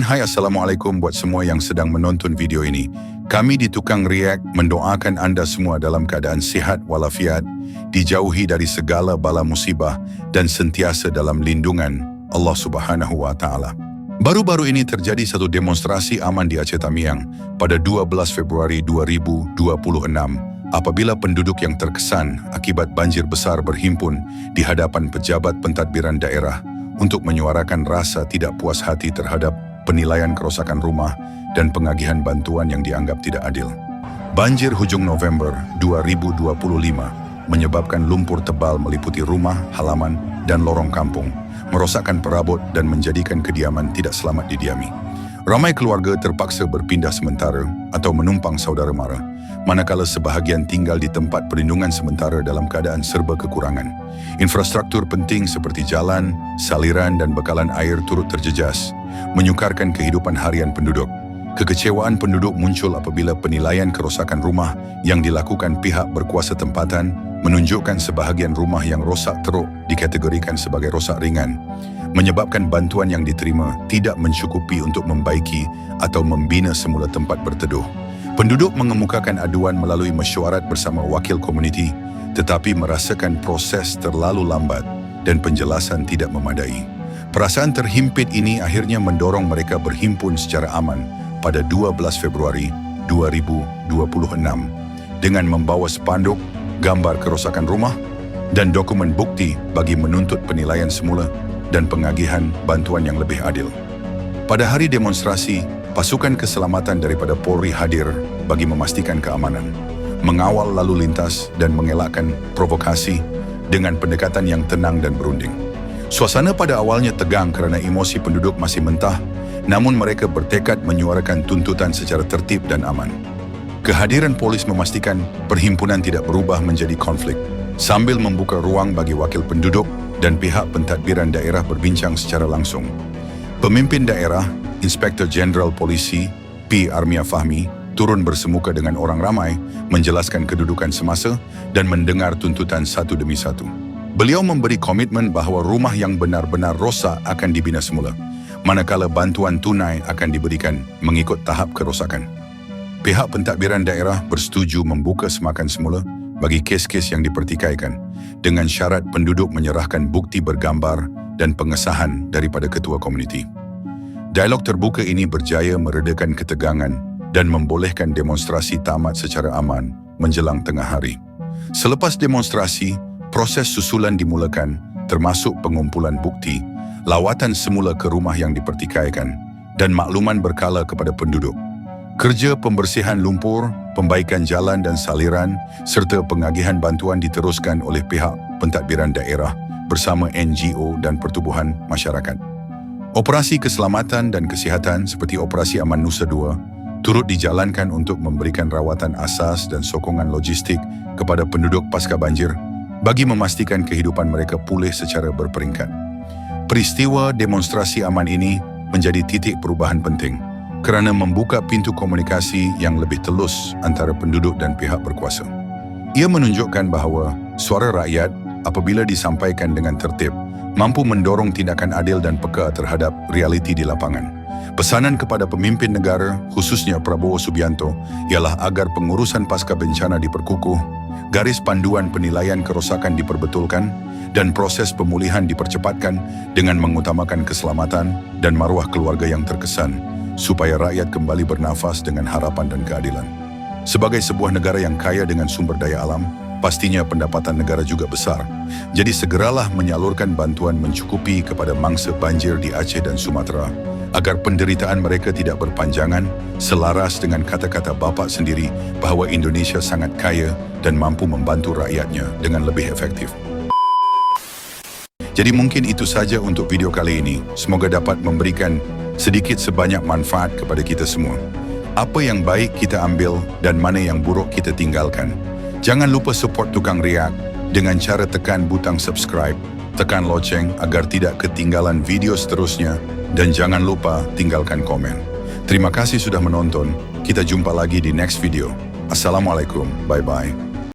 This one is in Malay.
Hai, Assalamualaikum buat semua yang sedang menonton video ini. Kami di Tukang React mendoakan anda semua dalam keadaan sihat walafiat, dijauhi dari segala bala musibah dan sentiasa dalam lindungan Allah Subhanahu wa Ta'ala. Baru-baru ini terjadi satu demonstrasi aman di Aceh Tamiang pada 12 Februari 2026 apabila penduduk yang terkesan akibat banjir besar berhimpun di hadapan pejabat pentadbiran daerah untuk menyuarakan rasa tidak puas hati terhadap penilaian kerusakan rumah dan pengagihan bantuan yang dianggap tidak adil. Banjir hujung November 2025 menyebabkan lumpur tebal meliputi rumah, halaman, dan lorong kampung, merosakkan perabot dan menjadikan kediaman tidak selamat didiami. Ramai keluarga terpaksa berpindah sementara atau menumpang saudara mara, manakala sebahagian tinggal di tempat perlindungan sementara dalam keadaan serba kekurangan. Infrastruktur penting seperti jalan, saliran dan bekalan air turut terjejas, menyukarkan kehidupan harian penduduk. Kekecewaan penduduk muncul apabila penilaian kerosakan rumah yang dilakukan pihak berkuasa tempatan menunjukkan sebahagian rumah yang rosak teruk dikategorikan sebagai rosak ringan, menyebabkan bantuan yang diterima tidak mencukupi untuk membaiki atau membina semula tempat berteduh. Penduduk mengemukakan aduan melalui mesyuarat bersama wakil komuniti, tetapi merasakan proses terlalu lambat dan penjelasan tidak memadai. Perasaan terhimpit ini akhirnya mendorong mereka berhimpun secara aman pada 12 Februari 2026 dengan membawa spanduk, gambar kerosakan rumah, dan dokumen bukti bagi menuntut penilaian semula dan pengagihan bantuan yang lebih adil. Pada hari demonstrasi, pasukan keselamatan daripada Polri hadir bagi memastikan keamanan, mengawal lalu lintas dan mengelakkan provokasi dengan pendekatan yang tenang dan berunding. Suasana pada awalnya tegang kerana emosi penduduk masih mentah, namun mereka bertekad menyuarakan tuntutan secara tertib dan aman. Kehadiran polis memastikan perhimpunan tidak berubah menjadi konflik, sambil membuka ruang bagi wakil penduduk dan pihak pentadbiran daerah berbincang secara langsung. Pemimpin daerah, Inspektur Jenderal Polisi P. Armia Fahmi, turun bersemuka dengan orang ramai, menjelaskan kedudukan semasa dan mendengar tuntutan satu demi satu. Beliau memberi komitmen bahawa rumah yang benar-benar rosak akan dibina semula, manakala bantuan tunai akan diberikan mengikut tahap kerosakan. Pihak pentadbiran daerah bersetuju membuka semakan semula bagi kes-kes yang dipertikaikan dengan syarat penduduk menyerahkan bukti bergambar dan pengesahan daripada ketua komuniti. Dialog terbuka ini berjaya meredakan ketegangan dan membolehkan demonstrasi tamat secara aman menjelang tengah hari. Selepas demonstrasi, proses susulan dimulakan termasuk pengumpulan bukti, lawatan semula ke rumah yang dipertikaikan, dan makluman berkala kepada penduduk. Kerja pembersihan lumpur, pembaikan jalan dan saliran, serta pengagihan bantuan diteruskan oleh pihak pentadbiran daerah bersama NGO dan pertubuhan masyarakat. Operasi keselamatan dan kesihatan seperti Operasi Aman Nusa 2 turut dijalankan untuk memberikan rawatan asas dan sokongan logistik kepada penduduk pasca banjir bagi memastikan kehidupan mereka pulih secara berperingkat. Peristiwa demonstrasi aman ini menjadi titik perubahan penting kerana membuka pintu komunikasi yang lebih telus antara penduduk dan pihak berkuasa. Ia menunjukkan bahawa suara rakyat apabila disampaikan dengan tertib mampu mendorong tindakan adil dan peka terhadap realiti di lapangan. Pesanan kepada pemimpin negara, khususnya Prabowo Subianto, ialah agar pengurusan pasca bencana diperkukuh, garis panduan penilaian kerosakan diperbetulkan, dan proses pemulihan dipercepatkan dengan mengutamakan keselamatan dan maruah keluarga yang terkesan, supaya rakyat kembali bernafas dengan harapan dan keadilan. Sebagai sebuah negara yang kaya dengan sumber daya alam, pastinya pendapatan negara juga besar. Jadi segeralah menyalurkan bantuan mencukupi kepada mangsa banjir di Aceh dan Sumatera, agar penderitaan mereka tidak berpanjangan, selaras dengan kata-kata bapa sendiri bahawa Indonesia sangat kaya dan mampu membantu rakyatnya dengan lebih efektif. Jadi mungkin itu saja untuk video kali ini. Semoga dapat memberikan sedikit sebanyak manfaat kepada kita semua. Apa yang baik kita ambil dan mana yang buruk kita tinggalkan. Jangan lupa support Tukang React dengan cara tekan butang subscribe, tekan loceng agar tidak ketinggalan video seterusnya, dan jangan lupa tinggalkan komen. Terima kasih sudah menonton. Kita jumpa lagi di next video. Assalamualaikum. Bye-bye.